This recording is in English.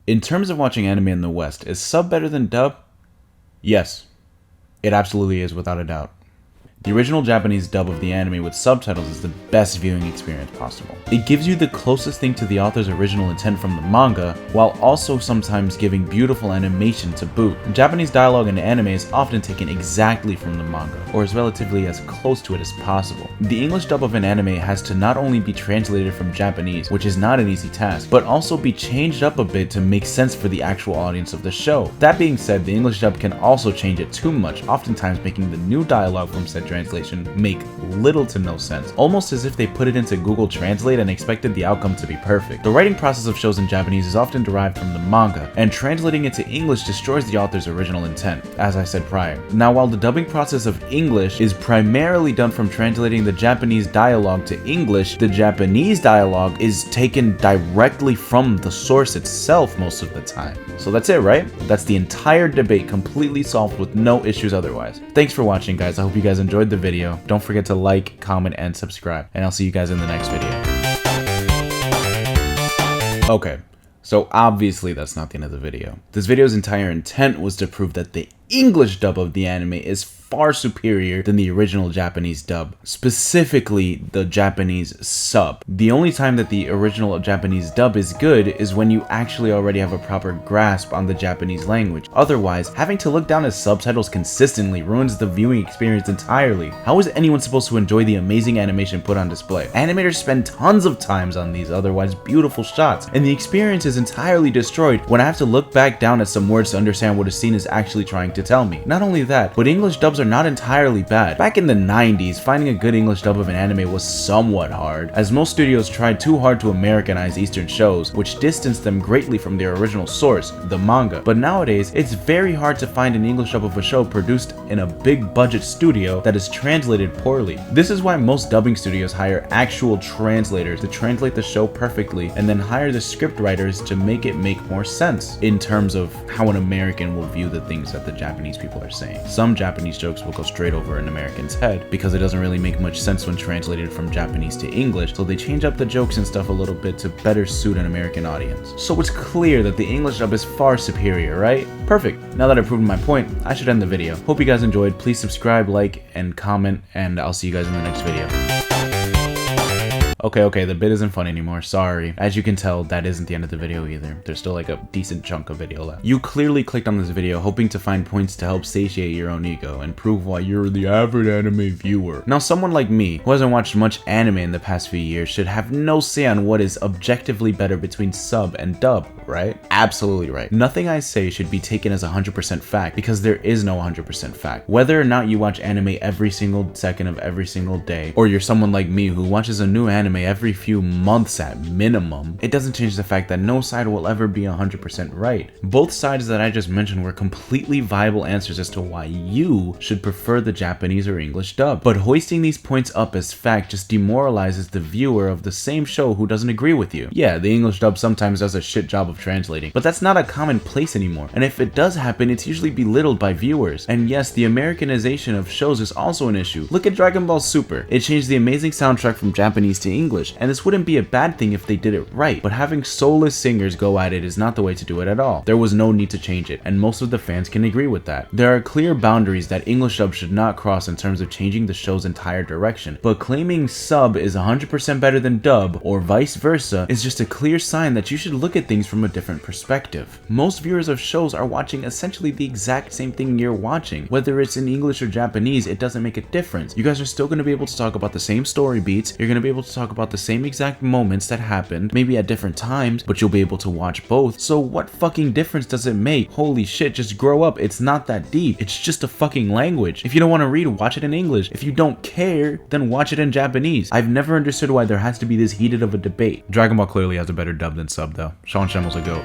In terms of watching anime in the West, is sub better than dub? Yes, it absolutely is without a doubt. The original Japanese dub of the anime with subtitles is the best viewing experience possible. It gives you the closest thing to the author's original intent from the manga, while also sometimes giving beautiful animation to boot. Japanese dialogue in anime is often taken exactly from the manga, or is relatively as close to it as possible. The English dub of an anime has to not only be translated from Japanese, which is not an easy task, but also be changed up a bit to make sense for the actual audience of the show. That being said, the English dub can also change it too much, oftentimes making the new dialogue from said translation make little to no sense, almost as if they put it into Google Translate and expected the outcome to be perfect. The writing process of shows in Japanese is often derived from the manga, and translating it to English destroys the author's original intent, as I said prior. Now, while the dubbing process of English is primarily done from translating the Japanese dialogue to English, the Japanese dialogue is taken directly from the source itself most of the time. So that's it, right? That's the entire debate completely solved with no issues otherwise. Thanks for watching, guys. I hope you guys enjoyed the video. Don't forget to like, comment, and subscribe, and I'll see you guys in the next video. Okay, so obviously that's not the end of the video. This video's entire intent was to prove that the English dub of the anime is far superior than the original Japanese dub, specifically the Japanese sub. The only time that the original Japanese dub is good is when you actually already have a proper grasp on the Japanese language. Otherwise, having to look down at subtitles consistently ruins the viewing experience entirely. How is anyone supposed to enjoy the amazing animation put on display? Animators spend tons of times on these otherwise beautiful shots, and the experience is entirely destroyed when I have to look back down at some words to understand what a scene is actually trying to tell me. Not only that, but English dubs are not entirely bad. Back in the 90s, finding a good English dub of an anime was somewhat hard, as most studios tried too hard to Americanize Eastern shows, which distanced them greatly from their original source, the manga. But nowadays, it's very hard to find an English dub of a show produced in a big budget studio that is translated poorly. This is why most dubbing studios hire actual translators to translate the show perfectly, and then hire the script writers to make it make more sense in terms of how an American will view the things that the Japanese people are saying. Some Japanese jokes will go straight over an American's head because it doesn't really make much sense when translated from Japanese to English, so they change up the jokes and stuff a little bit to better suit an American audience. So it's clear that the English dub is far superior, right? Perfect. Now that I've proven my point, I should end the video. Hope you guys enjoyed. Please subscribe, like, and comment, and I'll see you guys in the next video. Okay, the bit isn't fun anymore, sorry. As you can tell, that isn't the end of the video either. There's still like a decent chunk of video left. You clearly clicked on this video hoping to find points to help satiate your own ego and prove why you're the average anime viewer. Now, someone like me, who hasn't watched much anime in the past few years, should have no say on what is objectively better between sub and dub, right? Absolutely right. Nothing I say should be taken as 100% fact, because there is no 100% fact. Whether or not you watch anime every single second of every single day, or you're someone like me who watches a new anime every few months at minimum, it doesn't change the fact that no side will ever be 100% right. Both sides that I just mentioned were completely viable answers as to why you should prefer the Japanese or English dub. But hoisting these points up as fact just demoralizes the viewer of the same show who doesn't agree with you. Yeah, the English dub sometimes does a shit job of translating, but that's not a commonplace anymore. And if it does happen, it's usually belittled by viewers. And yes, the Americanization of shows is also an issue. Look at Dragon Ball Super. It changed the amazing soundtrack from Japanese to English, and this wouldn't be a bad thing if they did it right, but having soulless singers go at it is not the way to do it at all. There was no need to change it, and most of the fans can agree with that. There are clear boundaries that English dub should not cross in terms of changing the show's entire direction, but claiming sub is 100% better than dub, or vice versa, is just a clear sign that you should look at things from a different perspective. Most viewers of shows are watching essentially the exact same thing you're watching. Whether it's in English or Japanese, it doesn't make a difference. You guys are still going to be able to talk about the same story beats, you're going to be able to talk about the same exact moments that happened, maybe at different times, but you'll be able to watch both. So what fucking difference does it make? Holy shit, just grow up. It's not that deep. It's just a fucking language. If you don't want to read, watch it in English. If you don't care, then watch it in Japanese. I've never understood why there has to be this heated of a debate. Dragon Ball clearly has a better dub than sub though. Sean Schemmel's a goat.